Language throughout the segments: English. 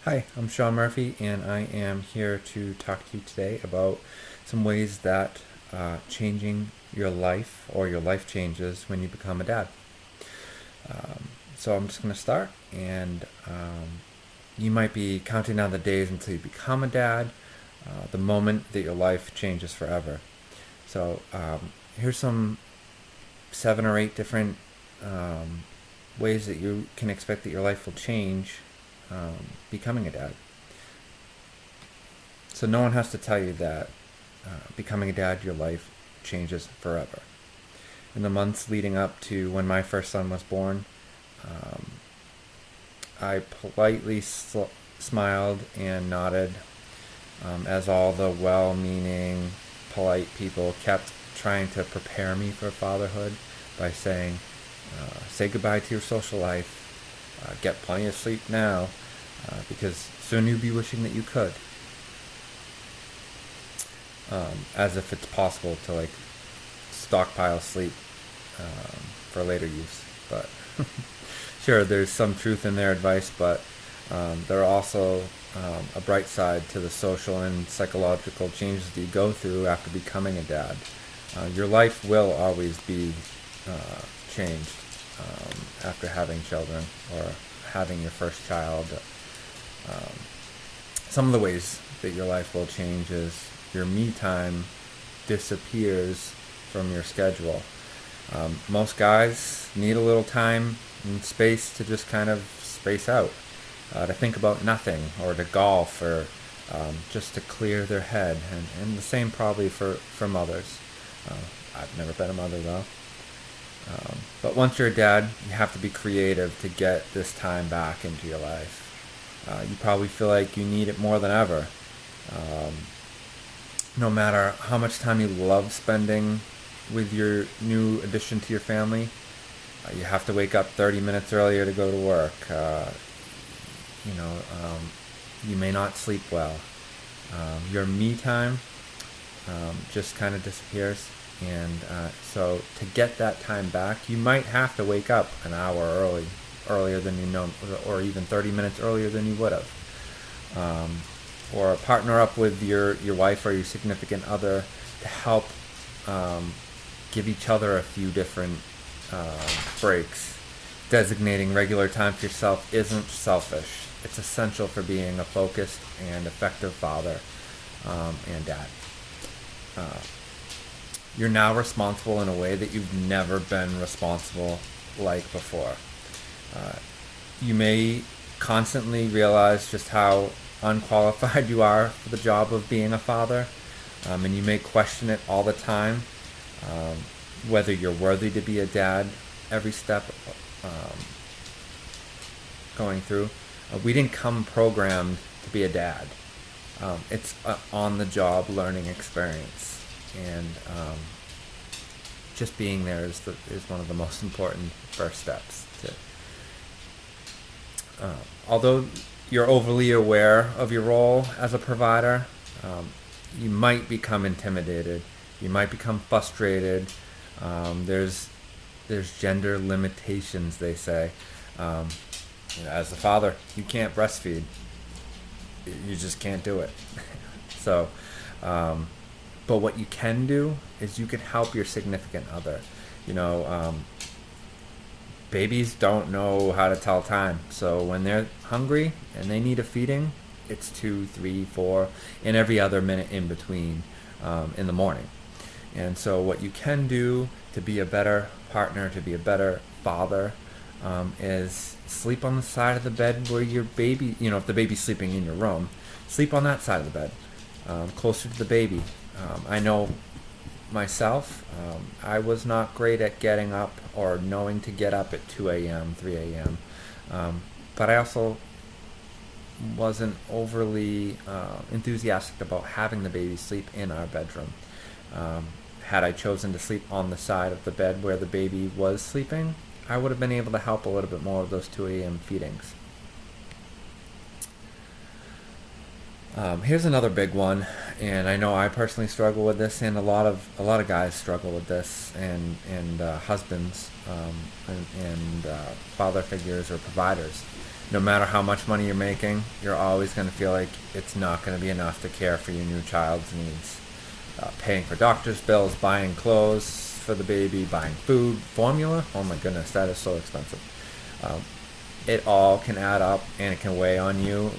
Hi, I'm Sean Murphy, and I am here to talk to you today about some ways that changing your life or your life changes when you become a dad. So I'm just going to start, and you might be counting down the days until you become a dad, the moment that your life changes forever. So here's some 7 or 8 different um, ways that you can expect that your life will change becoming a dad. So no one has to tell you that becoming a dad, your life changes forever. In the months leading up to when my first son was born, um, I politely smiled and nodded as all the well-meaning, polite people kept trying to prepare me for fatherhood by saying, say goodbye to your social life, get plenty of sleep now, because soon you'll be wishing that you could. As if it's possible to like stockpile sleep for later use. But sure, there's some truth in their advice, but there are also a bright side to the social and psychological changes that you go through after becoming a dad. Your life will always be changed after having children or having your first child. Um, some of the ways that your life will change is your me time disappears from your schedule. Most guys need a little time and space to just kind of space out, to think about nothing, or to golf, or just to clear their head. And the same probably for mothers. I've never been a mother though. But once you're a dad, you have to be creative to get this time back into your life. You probably feel like you need it more than ever. Um, no matter how much time you love spending with your new addition to your family, you have to wake up 30 minutes earlier to go to work. You know, you may not sleep well. Your me time just kind of disappears. And so to get that time back, you might have to wake up an hour earlier than you know, or even 30 minutes earlier than you would have. Or partner up with your wife or your significant other to help give each other a few different breaks. Designating regular time for yourself isn't selfish. It's essential for being a focused and effective father and dad. Uh, you're now responsible in a way that you've never been responsible like before. Uh, you may constantly realize just how unqualified you are for the job of being a father, and you may question it all the time, um, whether you're worthy to be a dad every step um, going through. We didn't come programmed to be a dad. It's an on-the-job learning experience, and just being there is one of the most important first steps. Although you're overly aware of your role as a provider, you might become intimidated. You might become frustrated. There's gender limitations, they say. Um, as a father, you can't breastfeed. You just can't do it. So, but what you can do is you can help your significant other. You know, babies don't know how to tell time. So when they're hungry and they need a feeding, it's 2, 3, 4, and every other minute in between in the morning. And so what you can do to be a better partner, to be a better father, is sleep on the side of the bed where your baby, you know, if the baby's sleeping in your room, sleep on that side of the bed, closer to the baby. I know myself, I was not great at getting up or knowing to get up at 2 a.m., 3 a.m. But I also wasn't overly enthusiastic about having the baby sleep in our bedroom. Had I chosen to sleep on the side of the bed where the baby was sleeping, I would have been able to help a little bit more with those 2 a.m. feedings. Here's another big one, and I know I personally struggle with this, and a lot of guys struggle with this, and husbands and father figures or providers. no matter how much money you're making, you're always going to feel like it's not going to be enough to care for your new child's needs. Paying for doctor's bills, buying clothes for the baby, buying food, formula. Oh my goodness, that is so expensive. It all can add up, and it can weigh on you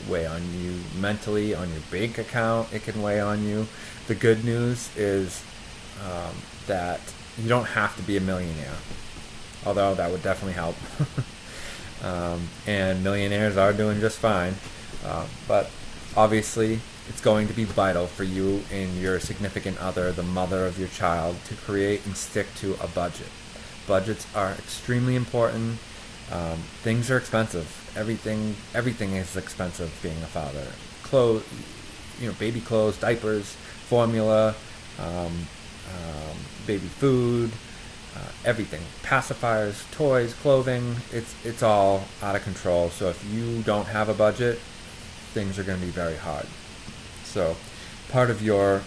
mentally, on your bank account. It can weigh on you. The good news is that you don't have to be a millionaire, although that would definitely help. And millionaires are doing just fine. But obviously, it's going to be vital for you and your significant other, the mother of your child, to create and stick to a budget. Budgets are extremely important. Things are expensive. Everything is expensive being a father. Clothes, baby clothes, diapers, formula, baby food, everything. Pacifiers, toys, clothing. It's all out of control. So if you don't have a budget, things are going to be very hard. So part of your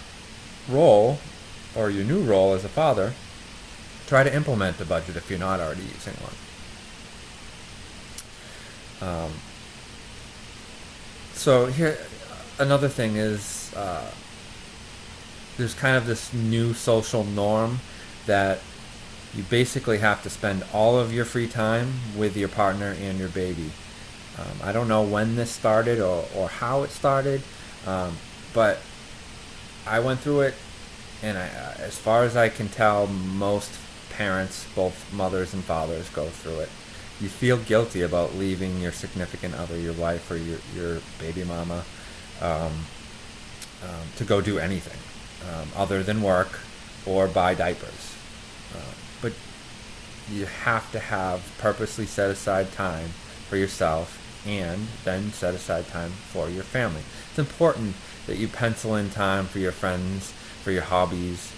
role, or your new role as a father, try to implement a budget if you're not already using one. So here, another thing is there's kind of this new social norm that you basically have to spend all of your free time with your partner and your baby. I don't know when this started or how it started, but I went through it, and as far as I can tell, most parents, both mothers and fathers, go through it. You feel guilty about leaving your significant other, your wife or your baby mama, to go do anything other than work or buy diapers. But you have to have purposely set aside time for yourself, and then set aside time for your family. It's important that you pencil in time for your friends, for your hobbies.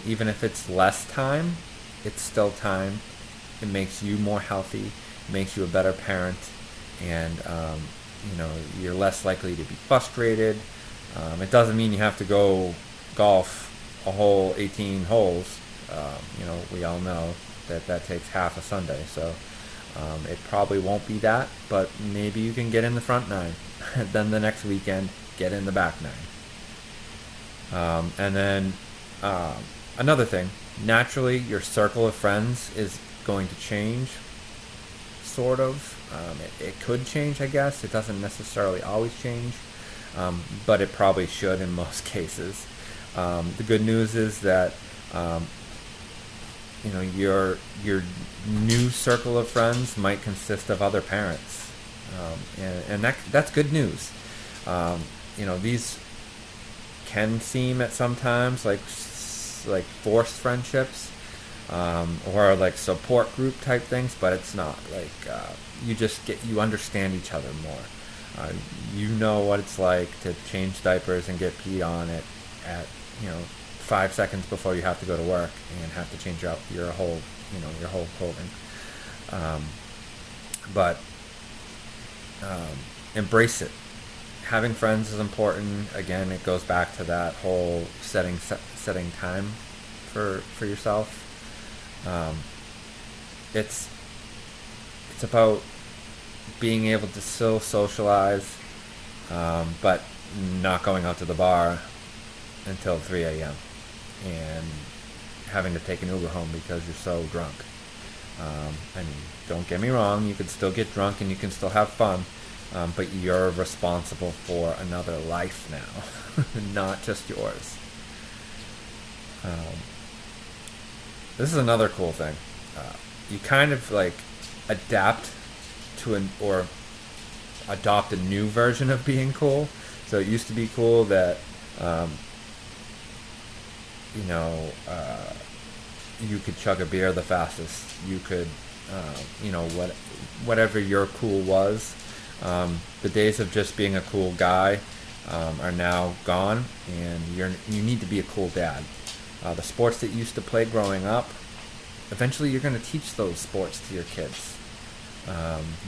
Even if it's less time, it's still time. It makes you more healthy, makes you a better parent, and you're less likely to be frustrated. It doesn't mean you have to go golf a whole 18 holes. We all know that takes half a Sunday, so it probably won't be that, but maybe you can get in the front 9. Then the next weekend, get in the back 9. And then another thing, naturally, your circle of friends is going to change, sort of. It could change, I guess. It doesn't necessarily always change, but it probably should in most cases. The good news is that your new circle of friends might consist of other parents, and that's good news. These can seem at sometimes like forced friendships, or like support group type things, but it's not. You understand each other more. You know what it's like to change diapers and get peed on at 5 seconds before you have to go to work and have to change out your whole clothing. But embrace it. Having friends is important. Again, it goes back to that whole setting time for yourself. It's about being able to still socialize, but not going out to the bar until 3 a.m. and having to take an Uber home because you're so drunk. Don't get me wrong, you can still get drunk and you can still have fun, but you're responsible for another life now, not just yours. This is another cool thing. You kind of adapt to or adopt a new version of being cool. So it used to be cool that you could chug a beer the fastest. You could, whatever your cool was. The days of just being a cool guy are now gone, and you need to be a cool dad. The sports that you used to play growing up, eventually you're going to teach those sports to your kids.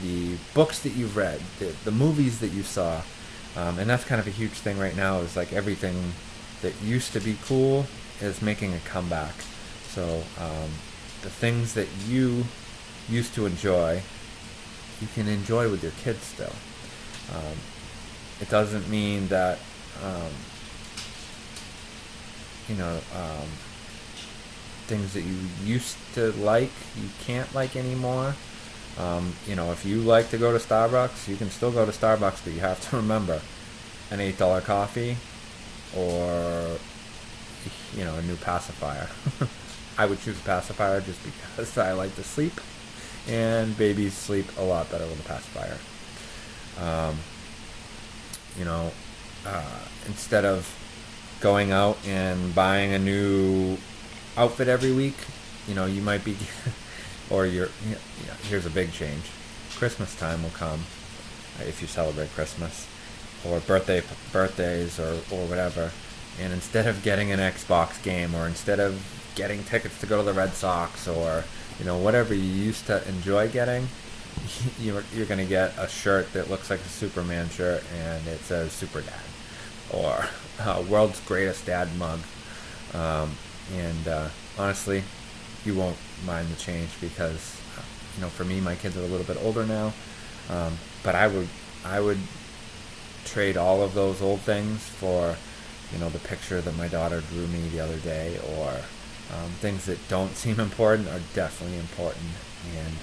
The books that you've read, the movies that you saw, and that's kind of a huge thing right now, is everything that used to be cool is making a comeback. So the things that you used to enjoy you can enjoy with your kids still. It doesn't mean that um, you know things that you used to like you can't like anymore. If you like to go to Starbucks, you can still go to Starbucks, but you have to remember an $8 coffee or a new pacifier. I would choose a pacifier just because I like to sleep, and babies sleep a lot better with a pacifier. Um, you know, Instead of going out and buying a new outfit every week, you might be, or here's a big change. Christmas time will come, if you celebrate Christmas, or birthdays, or whatever. And instead of getting an Xbox game, or instead of getting tickets to go to the Red Sox, or whatever you used to enjoy getting, you're gonna get a shirt that looks like a Superman shirt and it says Super Dad, or World's Greatest Dad mug. And honestly, you won't mind the change because for me, my kids are a little bit older now. But I would trade all of those old things for the picture that my daughter drew me the other day, or things that don't seem important are definitely important, and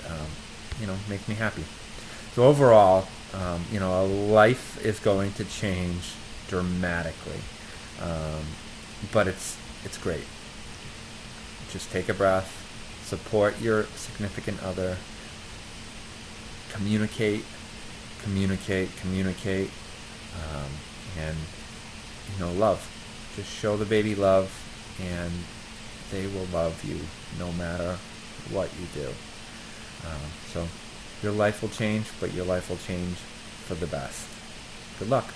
make me happy. So overall, life is going to change dramatically, but it's great. Just take a breath, support your significant other, communicate, and love. Just show the baby love, and they will love you no matter what you do. So your life will change, but your life will change for the best. Good luck.